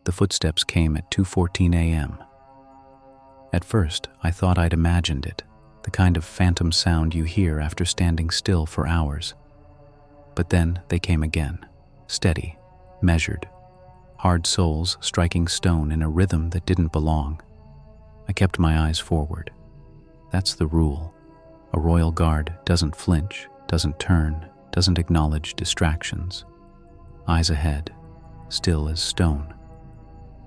The footsteps came at 2:14 a.m. At first, I thought I'd imagined it, the kind of phantom sound you hear after standing still for hours. But then they came again, steady, measured, hard soles striking stone in a rhythm that didn't belong. I kept my eyes forward. That's the rule. A royal guard doesn't flinch, doesn't turn, doesn't acknowledge distractions. Eyes ahead, still as stone.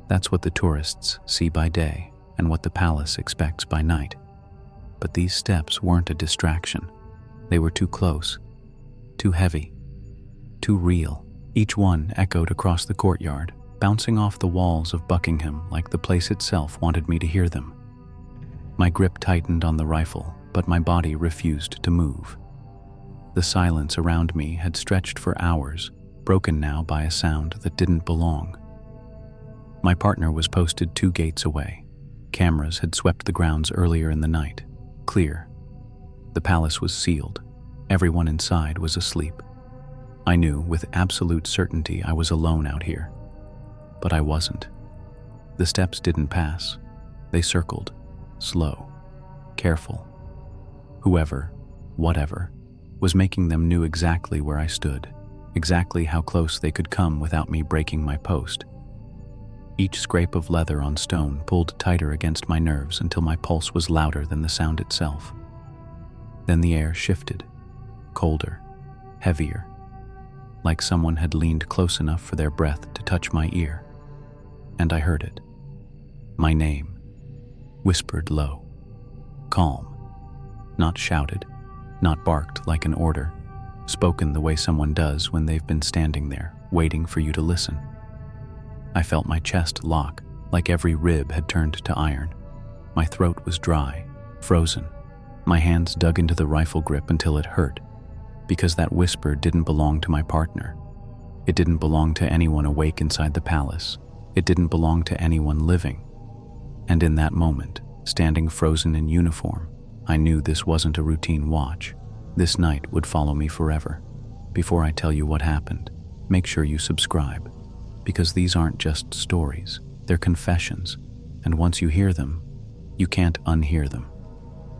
That's what the tourists see by day and what the palace expects by night. But these steps weren't a distraction. They were too close, too heavy, too real. Each one echoed across the courtyard, bouncing off the walls of Buckingham like the place itself wanted me to hear them. My grip tightened on the rifle, but my body refused to move. The silence around me had stretched for hours, broken now by a sound that didn't belong. My partner was posted 2 gates away. Cameras had swept the grounds earlier in the night. Clear. The palace was sealed. Everyone inside was asleep. I knew with absolute certainty I was alone out here. But I wasn't. The steps didn't pass. They circled, slow, careful. Whoever, whatever, was making them knew exactly where I stood, exactly how close they could come without me breaking my post. Each scrape of leather on stone pulled tighter against my nerves until my pulse was louder than the sound itself. Then the air shifted, colder, heavier, like someone had leaned close enough for their breath to touch my ear. And I heard it. My name, whispered low, calm, not shouted, not barked like an order, spoken the way someone does when they've been standing there, waiting for you to listen. I felt my chest lock, like every rib had turned to iron. My throat was dry, frozen. My hands dug into the rifle grip until it hurt, because that whisper didn't belong to my partner. It didn't belong to anyone awake inside the palace. It didn't belong to anyone living. And in that moment, standing frozen in uniform, I knew this wasn't a routine watch. This night would follow me forever. Before I tell you what happened, make sure you subscribe, because these aren't just stories, they're confessions, and once you hear them, you can't unhear them.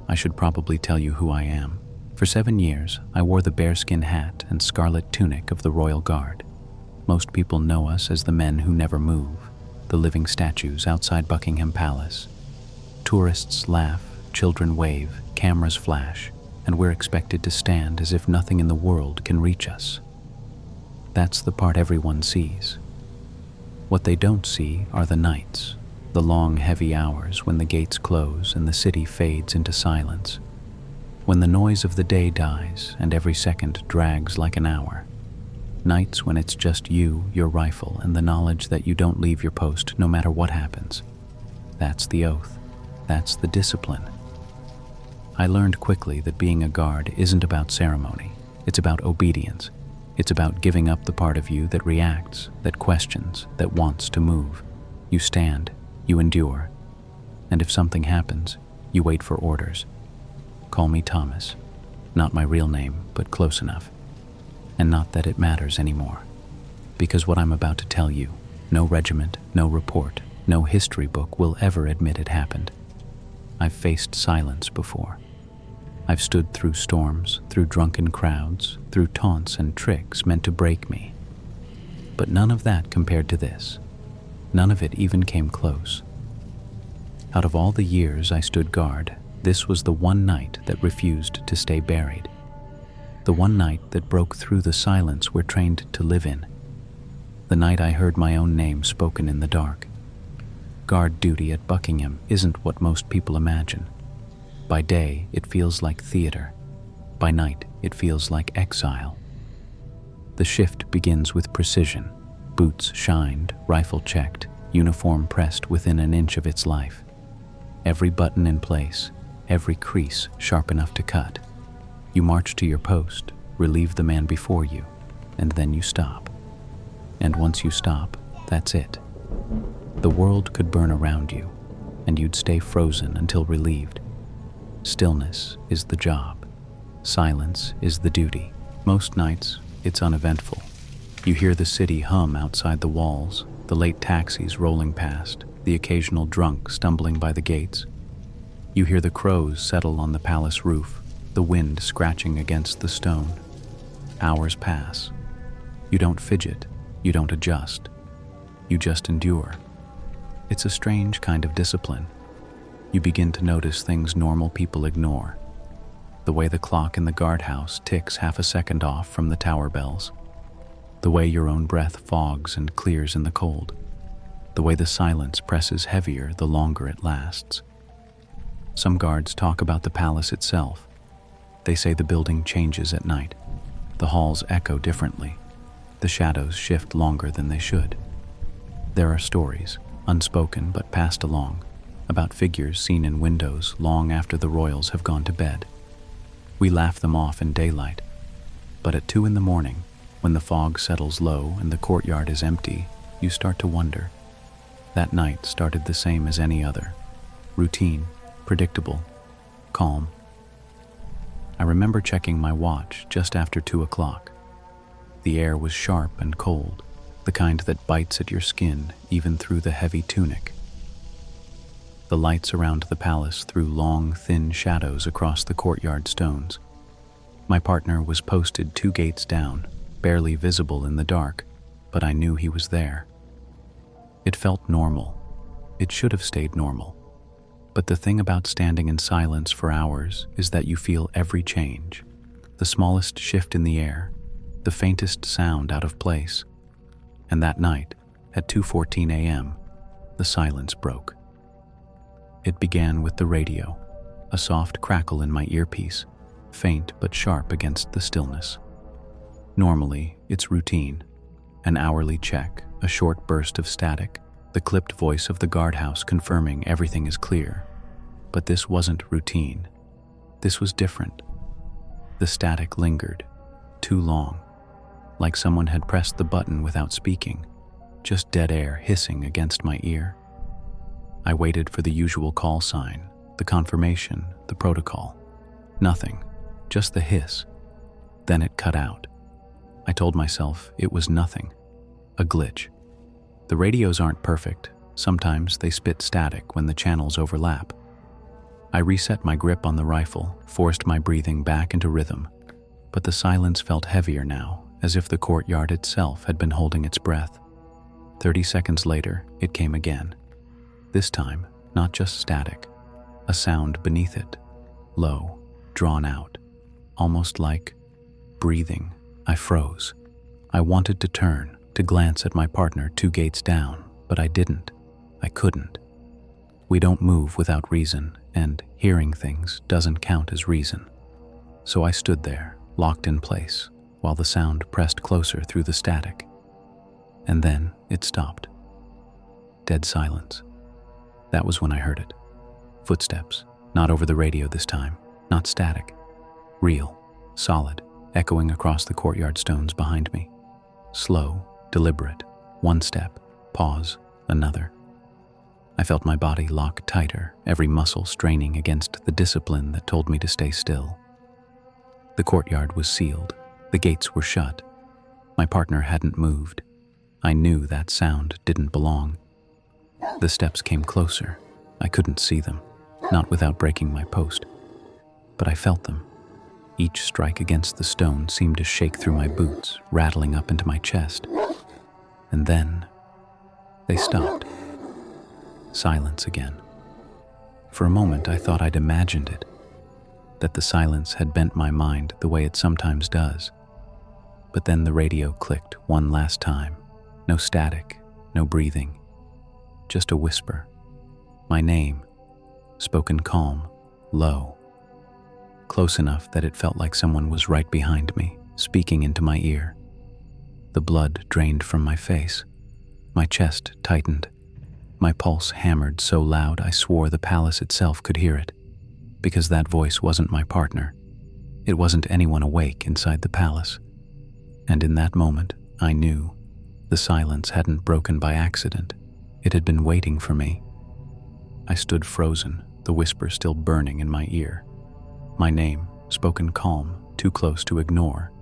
I should probably tell you who I am. For 7 years, I wore the bearskin hat and scarlet tunic of the Royal Guard. Most people know us as the men who never move, the living statues outside Buckingham Palace. Tourists laugh, children wave, cameras flash, and we're expected to stand as if nothing in the world can reach us. That's the part everyone sees. What they don't see are the nights, the long, heavy hours when the gates close and the city fades into silence, when the noise of the day dies and every second drags like an hour. Nights when it's just you, your rifle, and the knowledge that you don't leave your post no matter what happens. That's the oath. That's the discipline. I learned quickly that being a guard isn't about ceremony. It's about obedience. It's about giving up the part of you that reacts, that questions, that wants to move. You stand, you endure, and if something happens, you wait for orders. Call me Thomas. Not my real name, but close enough. And not that it matters anymore. Because what I'm about to tell you, no regiment, no report, no history book will ever admit it happened. I've faced silence before. I've stood through storms, through drunken crowds, through taunts and tricks meant to break me. But none of that compared to this. None of it even came close. Out of all the years I stood guard, this was the one night that refused to stay buried. The one night that broke through the silence we're trained to live in. The night I heard my own name spoken in the dark. Guard duty at Buckingham isn't what most people imagine. By day, it feels like theater. By night, it feels like exile. The shift begins with precision. Boots shined, rifle checked, uniform pressed within an inch of its life. Every button in place, every crease sharp enough to cut. You march to your post, relieve the man before you, and then you stop. And once you stop, that's it. The world could burn around you, and you'd stay frozen until relieved. Stillness is the job. Silence is the duty. Most nights, it's uneventful. You hear the city hum outside the walls, the late taxis rolling past, the occasional drunk stumbling by the gates. You hear the crows settle on the palace roof, the wind scratching against the stone. Hours pass. You don't fidget, you don't adjust. You just endure. It's a strange kind of discipline. You begin to notice things normal people ignore. The way the clock in the guardhouse ticks half a second off from the tower bells. The way your own breath fogs and clears in the cold. The way the silence presses heavier the longer it lasts. Some guards talk about the palace itself. They say the building changes at night. The halls echo differently. The shadows shift longer than they should. There are stories, unspoken but passed along, about figures seen in windows long after the royals have gone to bed. We laugh them off in daylight, but at 2 a.m, when the fog settles low and the courtyard is empty, you start to wonder. That night started the same as any other. Routine, predictable, calm. I remember checking my watch just after 2 o'clock. The air was sharp and cold, the kind that bites at your skin even through the heavy tunic. The lights around the palace threw long, thin shadows across the courtyard stones. My partner was posted 2 gates down, barely visible in the dark, but I knew he was there. It felt normal. It should have stayed normal. But the thing about standing in silence for hours is that you feel every change, the smallest shift in the air, the faintest sound out of place. And that night, at 2:14 a.m., the silence broke. It began with the radio, a soft crackle in my earpiece, faint but sharp against the stillness. Normally, it's routine, an hourly check, a short burst of static, the clipped voice of the guardhouse confirming everything is clear. But this wasn't routine. This was different. The static lingered, too long, like someone had pressed the button without speaking, just dead air hissing against my ear. I waited for the usual call sign, the confirmation, the protocol. Nothing, just the hiss. Then it cut out. I told myself it was nothing, a glitch. The radios aren't perfect. Sometimes they spit static when the channels overlap. I reset my grip on the rifle, forced my breathing back into rhythm, but the silence felt heavier now, as if the courtyard itself had been holding its breath. 30 seconds later, it came again. This time, not just static, a sound beneath it, low, drawn out, almost like breathing. I froze. I wanted to turn, to glance at my partner 2 gates down, but I didn't. I couldn't. We don't move without reason, and hearing things doesn't count as reason. So I stood there, locked in place, while the sound pressed closer through the static. And then it stopped. Dead silence. That was when I heard it. Footsteps, not over the radio this time, not static. Real, solid, echoing across the courtyard stones behind me. Slow, deliberate, 1 step, pause, another. I felt my body lock tighter, every muscle straining against the discipline that told me to stay still. The courtyard was sealed. The gates were shut. My partner hadn't moved. I knew that sound didn't belong. The steps came closer. I couldn't see them, not without breaking my post. But I felt them. Each strike against the stone seemed to shake through my boots, rattling up into my chest. And then they stopped. Silence again. For a moment, I thought I'd imagined it, that the silence had bent my mind the way it sometimes does. But then the radio clicked one last time. No static, no breathing. Just a whisper. My name, spoken calm, low. Close enough that it felt like someone was right behind me, speaking into my ear. The blood drained from my face. My chest tightened. My pulse hammered so loud I swore the palace itself could hear it. Because that voice wasn't my partner. It wasn't anyone awake inside the palace. And in that moment, I knew the silence hadn't broken by accident. It had been waiting for me. I stood frozen, the whisper still burning in my ear. My name, spoken calm, too close to ignore.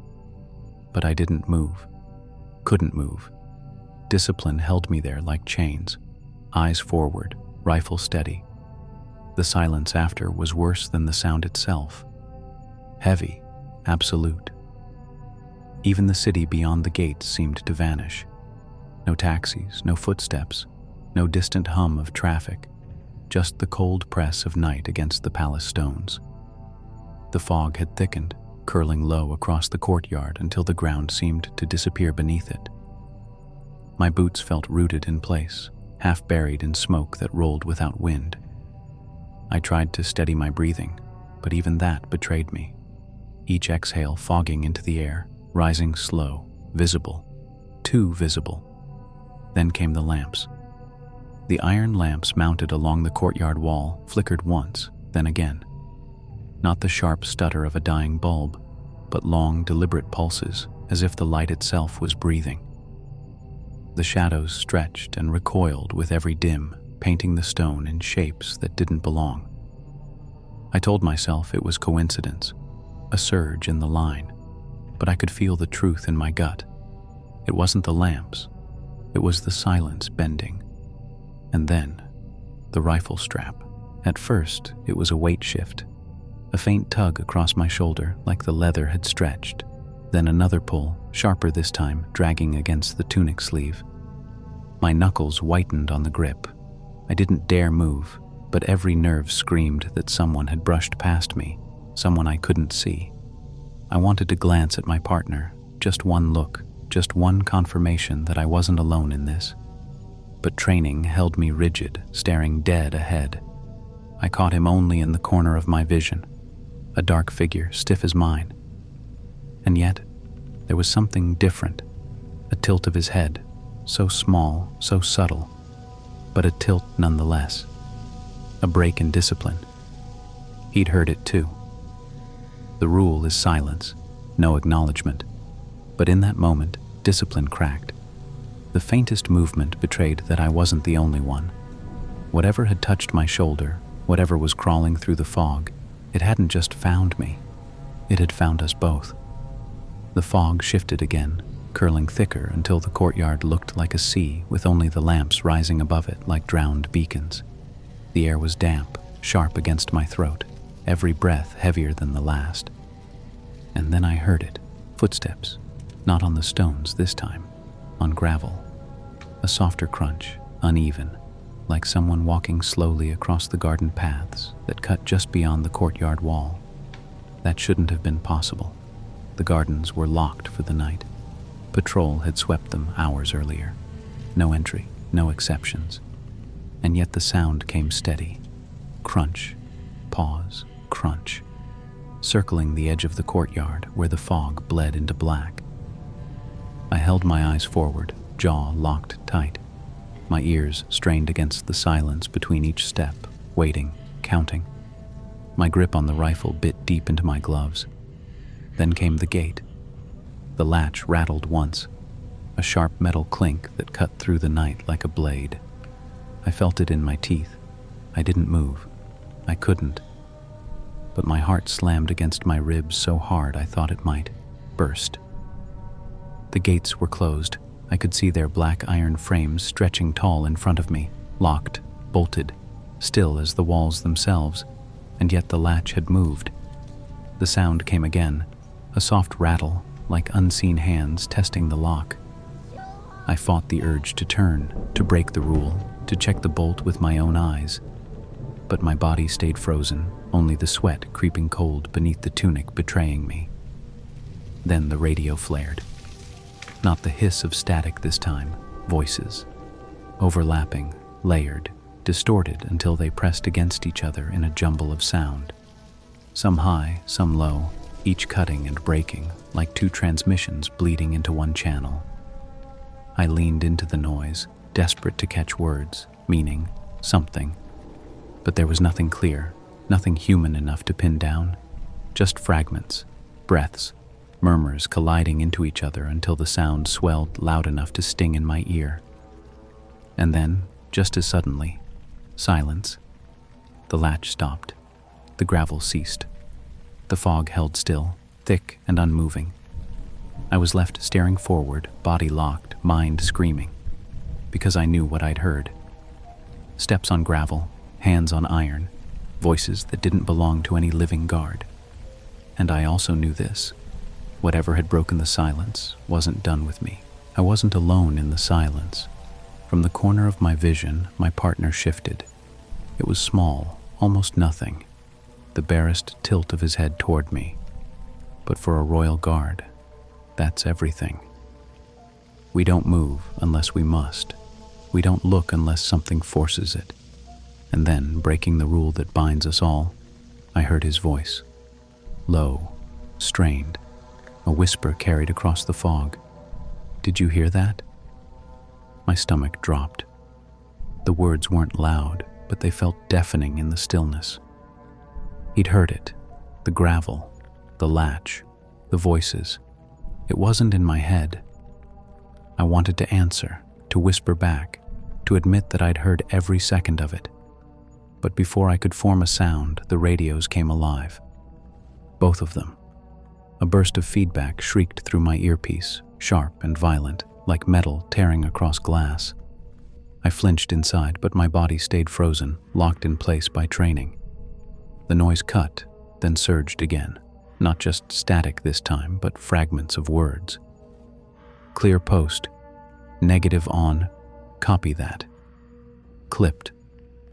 But I didn't move. Couldn't move. Discipline held me there like chains, eyes forward, rifle steady. The silence after was worse than the sound itself. Heavy, absolute. Even the city beyond the gates seemed to vanish. No taxis, no footsteps, no distant hum of traffic, just the cold press of night against the palace stones. The fog had thickened, curling low across the courtyard until the ground seemed to disappear beneath it. My boots felt rooted in place, half buried in smoke that rolled without wind. I tried to steady my breathing, but even that betrayed me. Each exhale fogging into the air, rising slow, visible, too visible. Then came the lamps. The iron lamps mounted along the courtyard wall flickered once, then again. Not the sharp stutter of a dying bulb, but long, deliberate pulses, as if the light itself was breathing. The shadows stretched and recoiled with every dim, painting the stone in shapes that didn't belong. I told myself it was coincidence, a surge in the line, but I could feel the truth in my gut. It wasn't the lamps, it was the silence bending. And then, the rifle strap. At first, it was a weight shift, a faint tug across my shoulder like the leather had stretched, then another pull, sharper this time, dragging against the tunic sleeve. My knuckles whitened on the grip. I didn't dare move, but every nerve screamed that someone had brushed past me, someone I couldn't see. I wanted to glance at my partner, just one look, just one confirmation that I wasn't alone in this. But training held me rigid, staring dead ahead. I caught him only in the corner of my vision, a dark figure, stiff as mine. And yet, there was something different, a tilt of his head, so small, so subtle, but a tilt nonetheless, a break in discipline. He'd heard it too. The rule is silence, no acknowledgement, but in that moment, discipline cracked. The faintest movement betrayed that I wasn't the only one. Whatever had touched my shoulder, whatever was crawling through the fog, it hadn't just found me, it had found us both. The fog shifted again, curling thicker until the courtyard looked like a sea with only the lamps rising above it like drowned beacons. The air was damp, sharp against my throat, every breath heavier than the last. And then I heard it, footsteps, not on the stones this time, on gravel. A softer crunch, uneven, like someone walking slowly across the garden paths that cut just beyond the courtyard wall. That shouldn't have been possible. The gardens were locked for the night. Patrol had swept them hours earlier. No entry, no exceptions. And yet the sound came steady. Crunch, pause, crunch, circling the edge of the courtyard where the fog bled into black. I held my eyes forward, jaw locked tight, my ears strained against the silence between each step, waiting, counting. My grip on the rifle bit deep into my gloves. Then came the gate. The latch rattled once, a sharp metal clink that cut through the night like a blade. I felt it in my teeth. I didn't move. I couldn't. But my heart slammed against my ribs so hard I thought it might burst. The gates were closed. I could see their black iron frames stretching tall in front of me, locked, bolted, still as the walls themselves, and yet the latch had moved. The sound came again, a soft rattle, like unseen hands testing the lock. I fought the urge to turn, to break the rule, to check the bolt with my own eyes. But my body stayed frozen, only the sweat creeping cold beneath the tunic betraying me. Then the radio flared. Not the hiss of static this time, voices. Overlapping, layered, distorted until they pressed against each other in a jumble of sound. Some high, some low, each cutting and breaking, like two transmissions bleeding into one channel. I leaned into the noise, desperate to catch words, meaning, something. But there was nothing clear, nothing human enough to pin down. Just fragments, breaths, murmurs colliding into each other until the sound swelled loud enough to sting in my ear. And then, just as suddenly, silence. The latch stopped. The gravel ceased. The fog held still, thick and unmoving. I was left staring forward, body locked, mind screaming. because I knew what I'd heard. Steps on gravel, hands on iron, voices that didn't belong to any living guard. And I also knew this. Whatever had broken the silence wasn't done with me. I wasn't alone in the silence. From the corner of my vision, my partner shifted. It was small, almost nothing, the barest tilt of his head toward me. But for a royal guard, that's everything. We don't move unless we must. We don't look unless something forces it. And then, breaking the rule that binds us all, I heard his voice. Low, strained, a whisper carried across the fog. Did you hear that? My stomach dropped. The words weren't loud, but they felt deafening in the stillness. He'd heard it, the gravel, the latch, the voices. It wasn't in my head. I wanted to answer, to whisper back, to admit that I'd heard every second of it. But before I could form a sound, the radios came alive. Both of them. A burst of feedback shrieked through my earpiece, sharp and violent, like metal tearing across glass. I flinched inside, but my body stayed frozen, locked in place by training. The noise cut, then surged again. Not just static this time, but fragments of words. Clear post, negative on, copy that. Clipped,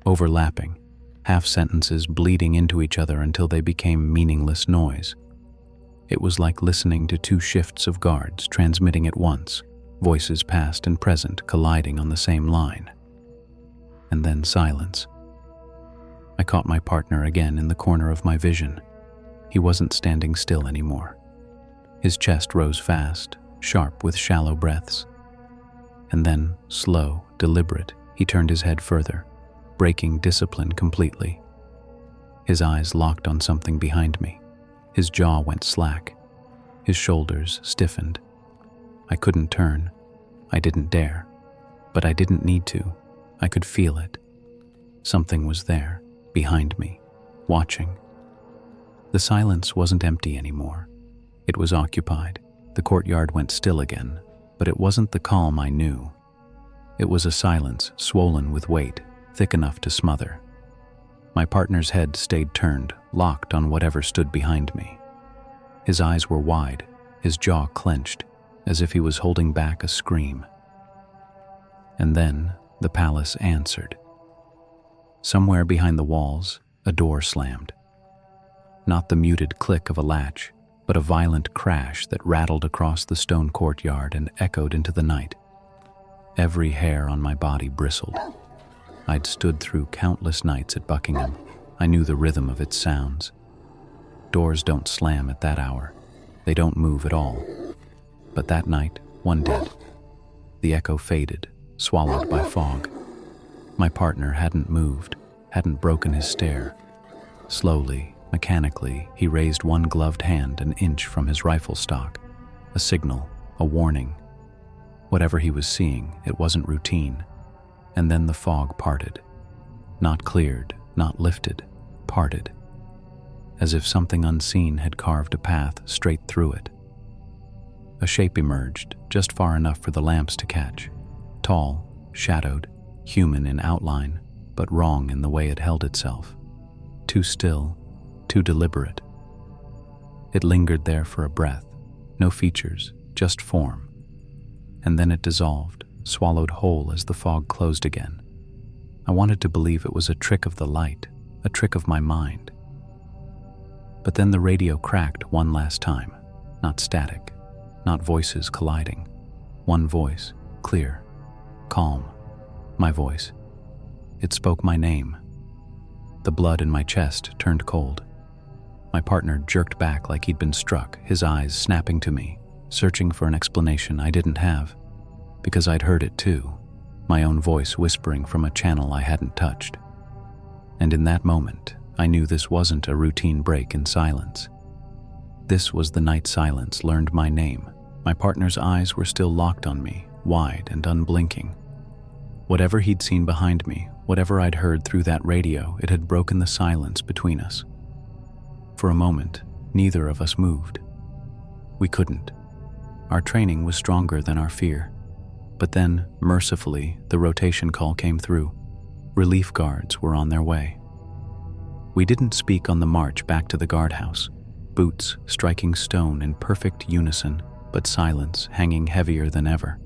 overlapping, half sentences bleeding into each other until they became meaningless noise. It was like listening to two shifts of guards transmitting at once, voices past and present colliding on the same line. And then silence. I caught my partner again in the corner of my vision. He wasn't standing still anymore. His chest rose fast, sharp with shallow breaths. And then, slow, deliberate, he turned his head further, breaking discipline completely. His eyes locked on something behind me. His jaw went slack. His shoulders stiffened. I couldn't turn. I didn't dare. But I didn't need to. I could feel it. Something was there, behind me, watching. The silence wasn't empty anymore. It was occupied. The courtyard went still again, but it wasn't the calm I knew. It was a silence swollen with weight, thick enough to smother. My partner's head stayed turned, locked on whatever stood behind me. His eyes were wide, his jaw clenched, as if he was holding back a scream. And then the palace answered. Somewhere behind the walls, a door slammed. Not the muted click of a latch, but a violent crash that rattled across the stone courtyard and echoed into the night. Every hair on my body bristled. I'd stood through countless nights at Buckingham. I knew the rhythm of its sounds. Doors don't slam at that hour. They don't move at all. But that night, one did. The echo faded, swallowed by fog. My partner hadn't moved, hadn't broken his stare. Slowly, mechanically, he raised one gloved hand an inch from his rifle stock. A signal, a warning. Whatever he was seeing, it wasn't routine. And then the fog parted. Not cleared, not lifted, parted. As if something unseen had carved a path straight through it. A shape emerged, just far enough for the lamps to catch. Tall, shadowed, human in outline, but wrong in the way it held itself. Too still, too deliberate. It lingered there for a breath, no features, just form. And then it dissolved, swallowed whole as the fog closed again. I wanted to believe it was a trick of the light, a trick of my mind. But then the radio cracked one last time, not static, not voices colliding. One voice, clear, calm, my voice. It spoke my name. The blood in my chest turned cold. My partner jerked back like he'd been struck, his eyes snapping to me, searching for an explanation I didn't have, because I'd heard it too, my own voice whispering from a channel I hadn't touched. And in that moment, I knew this wasn't a routine break in silence. This was the night silence learned my name. My partner's eyes were still locked on me, wide and unblinking. Whatever he'd seen behind me, whatever I'd heard through that radio, it had broken the silence between us. For a moment, neither of us moved. We couldn't. Our training was stronger than our fear. But then, mercifully, the rotation call came through. Relief guards were on their way. We didn't speak on the march back to the guardhouse, boots striking stone in perfect unison, but silence hanging heavier than ever.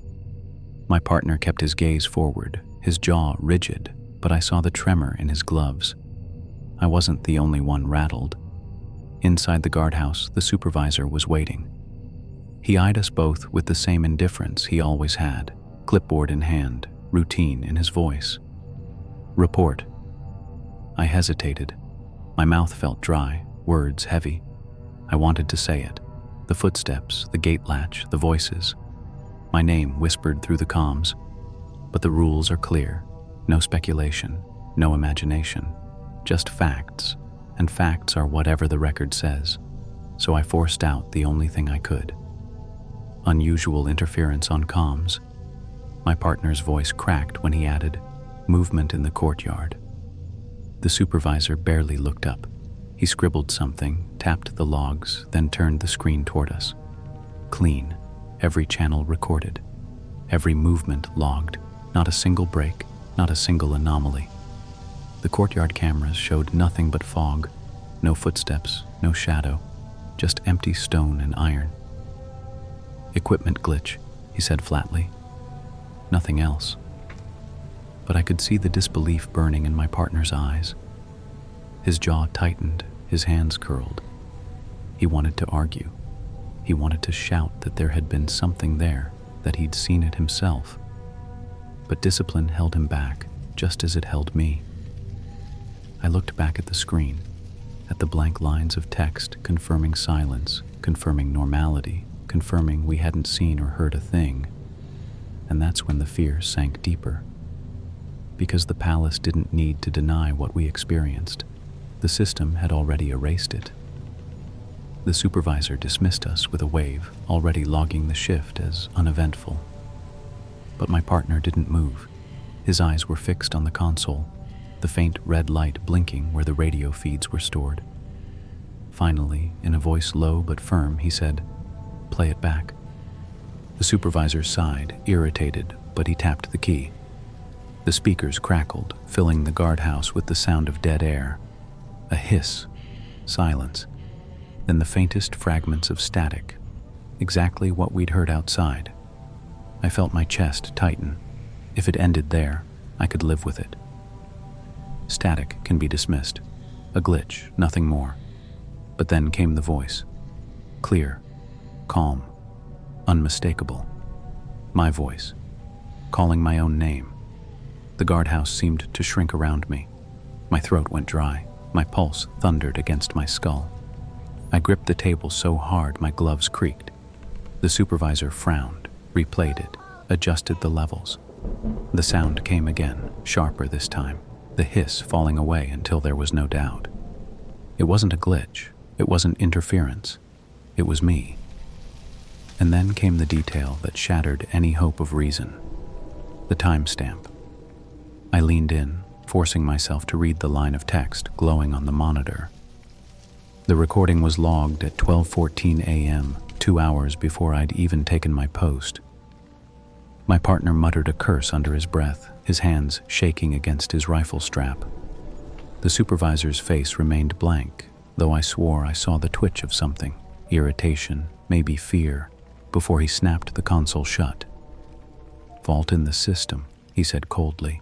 My partner kept his gaze forward, his jaw rigid, but I saw the tremor in his gloves. I wasn't the only one rattled. Inside the guardhouse, the supervisor was waiting. He eyed us both with the same indifference he always had, clipboard in hand, routine in his voice. "Report." I hesitated. My mouth felt dry, words heavy. I wanted to say it. The footsteps, the gate latch, the voices. My name whispered through the comms. But the rules are clear. No speculation, no imagination. Just facts, and facts are whatever the record says. So I forced out the only thing I could. Unusual interference on comms. My partner's voice cracked when he added, "Movement in the courtyard." The supervisor barely looked up. He scribbled something, tapped the logs, then turned the screen toward us. Clean, every channel recorded, every movement logged, not a single break, not a single anomaly. The courtyard cameras showed nothing but fog, no footsteps, no shadow, just empty stone and iron. "Equipment glitch," he said flatly. Nothing else. But I could see the disbelief burning in my partner's eyes. His jaw tightened, his hands curled. He wanted to argue. He wanted to shout that there had been something there, that he'd seen it himself. But discipline held him back, just as it held me. I looked back at the screen, at the blank lines of text confirming silence, confirming normality, confirming we hadn't seen or heard a thing. And that's when the fear sank deeper. Because the palace didn't need to deny what we experienced. The system had already erased it. The supervisor dismissed us with a wave, already logging the shift as uneventful. But my partner didn't move. His eyes were fixed on the console, the faint red light blinking where the radio feeds were stored. Finally, in a voice low but firm, he said, "Play it back." The supervisor sighed, irritated, but he tapped the key. The speakers crackled, filling the guardhouse with the sound of dead air. A hiss, silence, then the faintest fragments of static, exactly what we'd heard outside. I felt my chest tighten. If it ended there, I could live with it. Static can be dismissed. A glitch, nothing more. But then came the voice. Clear, calm, unmistakable. My voice, calling my own name. The guardhouse seemed to shrink around me. My throat went dry. My pulse thundered against my skull. I gripped the table so hard my gloves creaked. The supervisor frowned, replayed it, adjusted the levels. The sound came again, sharper this time, the hiss falling away until there was no doubt. It wasn't a glitch. It wasn't interference. It was me. And then came the detail that shattered any hope of reason. The timestamp. I leaned in, forcing myself to read the line of text glowing on the monitor. The recording was logged at 12:14 a.m., 2 hours before I'd even taken my post. My partner muttered a curse under his breath, his hands shaking against his rifle strap. The supervisor's face remained blank, though I swore I saw the twitch of something, irritation, maybe fear, before he snapped the console shut. "Fault in the system," he said coldly.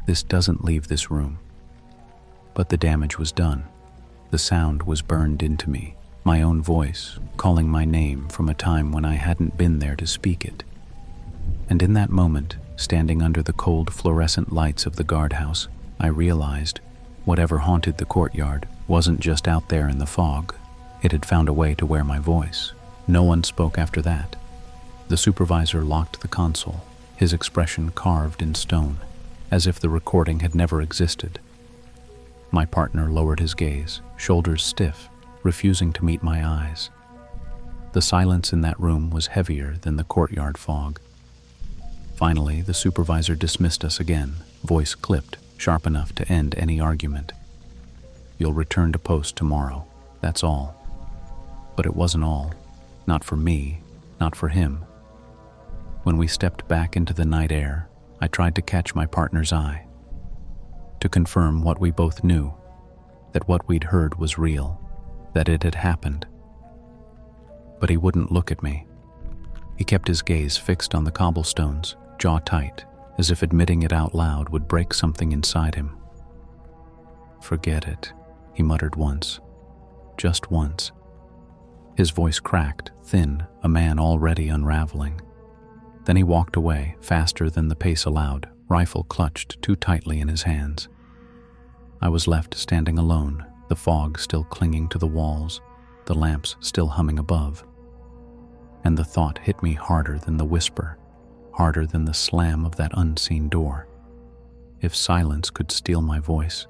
"This doesn't leave this room." But the damage was done. The sound was burned into me, my own voice, calling my name from a time when I hadn't been there to speak it. And in that moment, standing under the cold fluorescent lights of the guardhouse, I realized whatever haunted the courtyard wasn't just out there in the fog. It had found a way to wear my voice. No one spoke after that. The supervisor locked the console, his expression carved in stone, as if the recording had never existed. My partner lowered his gaze, shoulders stiff, refusing to meet my eyes. The silence in that room was heavier than the courtyard fog. Finally, the supervisor dismissed us again, voice clipped, sharp enough to end any argument. "You'll return to post tomorrow. That's all." But it wasn't all. Not for me, not for him. When we stepped back into the night air, I tried to catch my partner's eye, to confirm what we both knew, that what we'd heard was real, that it had happened. But he wouldn't look at me. He kept his gaze fixed on the cobblestones, jaw tight, as if admitting it out loud would break something inside him. "Forget it," he muttered once. Just once. His voice cracked, thin, a man already unraveling. Then he walked away, faster than the pace allowed, rifle clutched too tightly in his hands. I was left standing alone, the fog still clinging to the walls, the lamps still humming above. And the thought hit me harder than the whisper, harder than the slam of that unseen door. If silence could steal my voice,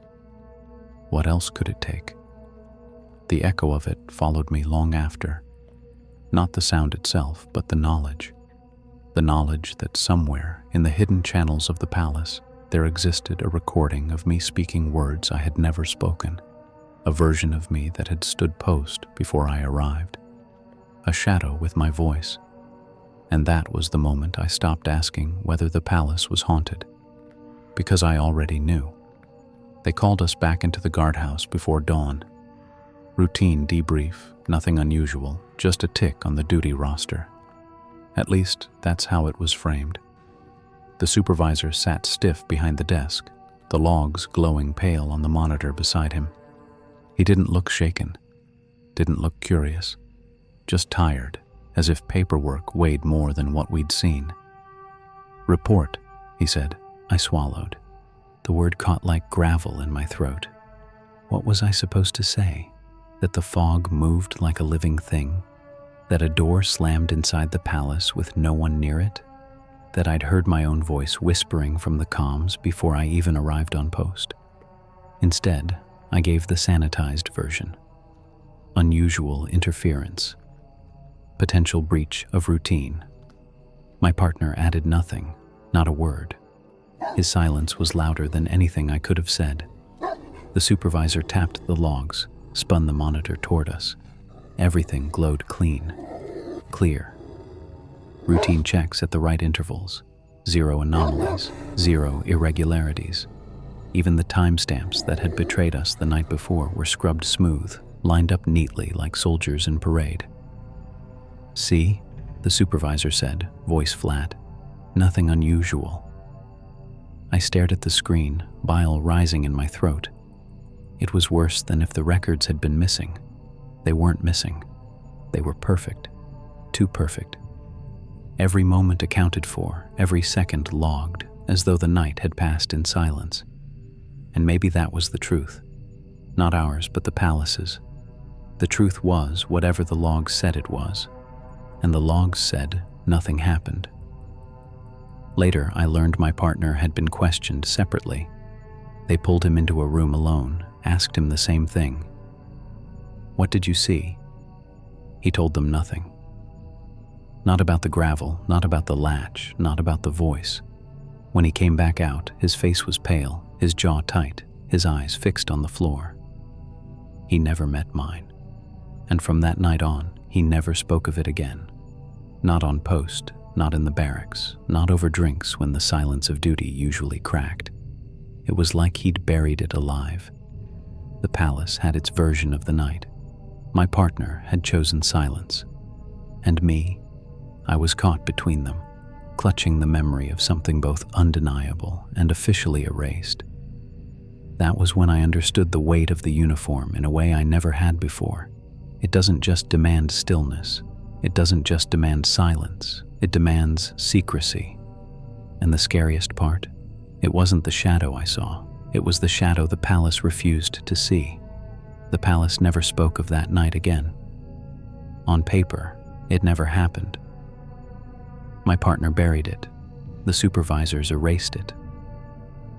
what else could it take? The echo of it followed me long after. Not the sound itself, but the knowledge. The knowledge that somewhere in the hidden channels of the palace there existed a recording of me speaking words I had never spoken, a version of me that had stood post before I arrived, a shadow with my voice. And that was the moment I stopped asking whether the palace was haunted, because I already knew. They called us back into the guardhouse before dawn. Routine debrief, nothing unusual, just a tick on the duty roster. At least, that's how it was framed. The supervisor sat stiff behind the desk, the logs glowing pale on the monitor beside him. He didn't look shaken, didn't look curious, just tired, as if paperwork weighed more than what we'd seen. "Report," he said. I swallowed. The word caught like gravel in my throat. What was I supposed to say? That the fog moved like a living thing? That a door slammed inside the palace with no one near it? That I'd heard my own voice whispering from the comms before I even arrived on post? Instead, I gave the sanitized version. Unusual interference. Potential breach of routine. My partner added nothing, not a word. His silence was louder than anything I could have said. The supervisor tapped the logs, spun the monitor toward us. Everything glowed clean, clear. Routine checks at the right intervals. 0 anomalies, 0 irregularities. Even the timestamps that had betrayed us the night before were scrubbed smooth, lined up neatly like soldiers in parade. "See?" the supervisor said, voice flat. "Nothing unusual." I stared at the screen, bile rising in my throat. It was worse than if the records had been missing. They weren't missing. They were perfect. Too perfect. Every moment accounted for, every second logged, as though the night had passed in silence. And maybe that was the truth. Not ours, but the palace's. The truth was whatever the logs said it was. And the logs said nothing happened. Later, I learned my partner had been questioned separately. They pulled him into a room alone, asked him the same thing. "What did you see?" He told them nothing. Not about the gravel, not about the latch, not about the voice. When he came back out, his face was pale, his jaw tight, his eyes fixed on the floor. He never met mine. And from that night on, he never spoke of it again. Not on post, not in the barracks, not over drinks when the silence of duty usually cracked. It was like he'd buried it alive. The palace had its version of the night. My partner had chosen silence. And me, I was caught between them, clutching the memory of something both undeniable and officially erased. That was when I understood the weight of the uniform in a way I never had before. It doesn't just demand stillness. It doesn't just demand silence. It demands secrecy. And the scariest part? It wasn't the shadow I saw. It was the shadow the palace refused to see. The palace never spoke of that night again. On paper, it never happened. My partner buried it. The supervisors erased it.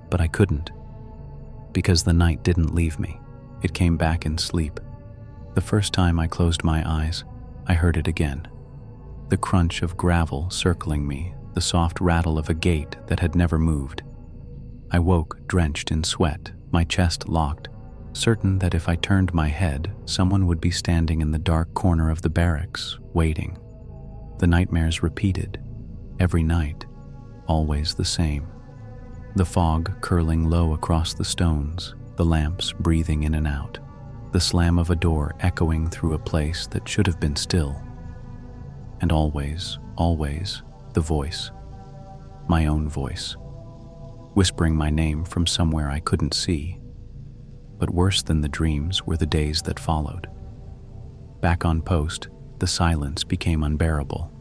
But I couldn't. Because the night didn't leave me. It came back in sleep. The first time I closed my eyes, I heard it again. The crunch of gravel circling me, the soft rattle of a gate that had never moved. I woke drenched in sweat, my chest locked, certain that if I turned my head, someone would be standing in the dark corner of the barracks, waiting. The nightmares repeated, Every night, always the same. The fog curling low across the stones, the lamps breathing in and out, the slam of a door echoing through a place that should have been still. And always, always, the voice, my own voice, whispering my name from somewhere I couldn't see. But worse than the dreams were the days that followed. Back on post, the silence became unbearable.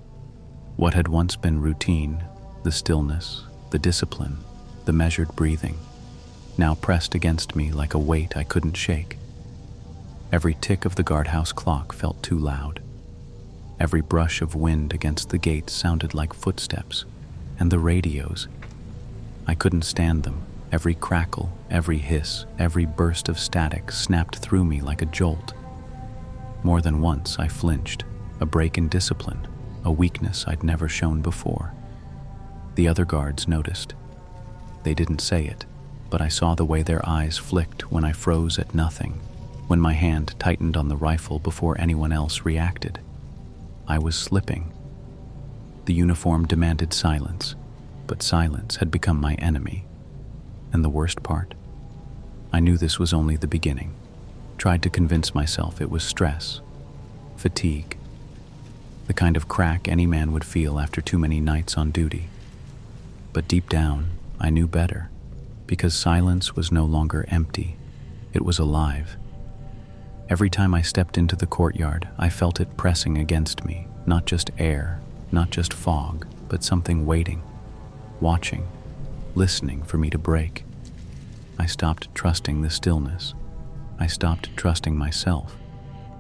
What had once been routine, the stillness, the discipline, the measured breathing, now pressed against me like a weight I couldn't shake. Every tick of the guardhouse clock felt too loud. Every brush of wind against the gate sounded like footsteps, and the radios, I couldn't stand them. Every crackle, every hiss, every burst of static snapped through me like a jolt. More than once I flinched, a break in discipline, a weakness I'd never shown before. The other guards noticed. They didn't say it, but I saw the way their eyes flicked when I froze at nothing, when my hand tightened on the rifle before anyone else reacted. I was slipping. The uniform demanded silence, but silence had become my enemy. And the worst part? I knew this was only the beginning. Tried to convince myself it was stress, fatigue, the kind of crack any man would feel after too many nights on duty. But deep down, I knew better, because silence was no longer empty. It was alive. Every time I stepped into the courtyard, I felt it pressing against me, not just air, not just fog, but something waiting, watching, listening for me to break. I stopped trusting the stillness. I stopped trusting myself,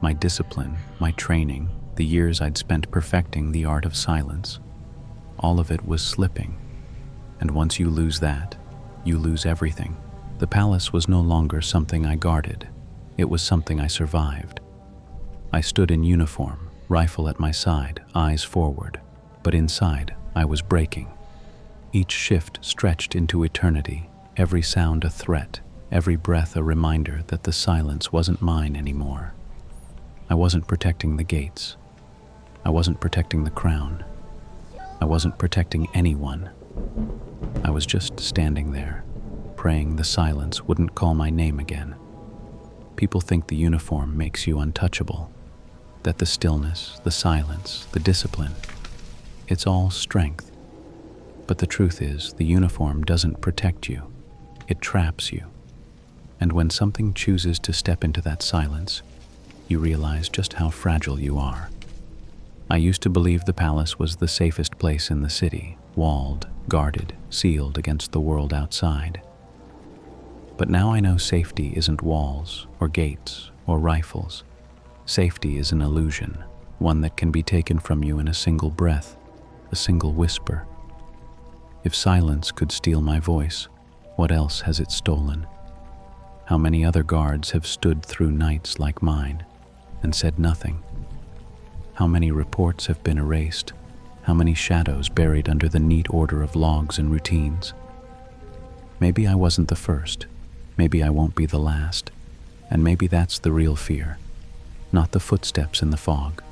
my discipline, my training, the years I'd spent perfecting the art of silence. All of it was slipping. And once you lose that, you lose everything. The palace was no longer something I guarded. It was something I survived. I stood in uniform, rifle at my side, eyes forward, but inside I was breaking. Each shift stretched into eternity, every sound a threat, every breath a reminder that the silence wasn't mine anymore. I wasn't protecting the gates. I wasn't protecting the crown. I wasn't protecting anyone. I was just standing there, praying the silence wouldn't call my name again. People think the uniform makes you untouchable, that the stillness, the silence, the discipline, it's all strength. But the truth is, the uniform doesn't protect you. It traps you. And when something chooses to step into that silence, you realize just how fragile you are. I used to believe the palace was the safest place in the city, walled, guarded, sealed against the world outside. But now I know safety isn't walls or gates or rifles. Safety is an illusion, one that can be taken from you in a single breath, a single whisper. If silence could steal my voice, what else has it stolen? How many other guards have stood through nights like mine and said nothing? How many reports have been erased? How many shadows buried under the neat order of logs and routines? Maybe I wasn't the first. Maybe I won't be the last. And maybe that's the real fear. Not the footsteps in the fog,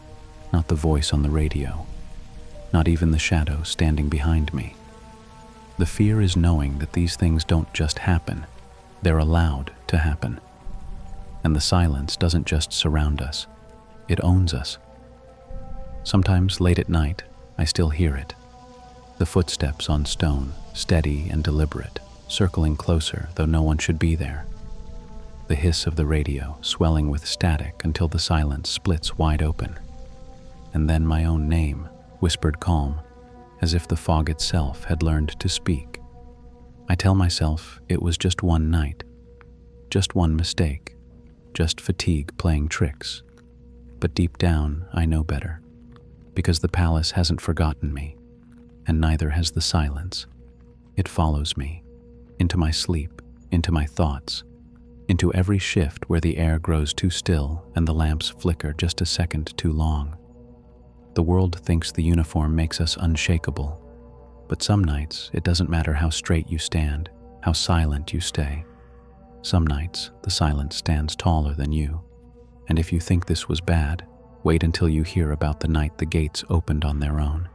not the voice on the radio, not even the shadow standing behind me. The fear is knowing that these things don't just happen, they're allowed to happen. And the silence doesn't just surround us, it owns us. Sometimes late at night, I still hear it. The footsteps on stone, steady and deliberate, circling closer though no one should be there. The hiss of the radio swelling with static until the silence splits wide open. And then my own name, whispered calm, as if the fog itself had learned to speak. I tell myself it was just one night, just one mistake, just fatigue playing tricks. But deep down, I know better, because the palace hasn't forgotten me, and neither has the silence. It follows me, into my sleep, into my thoughts, into every shift where the air grows too still and the lamps flicker just a second too long. The world thinks the uniform makes us unshakable, but some nights it doesn't matter how straight you stand, how silent you stay. Some nights the silence stands taller than you, and if you think this was bad, wait until you hear about the night the gates opened on their own.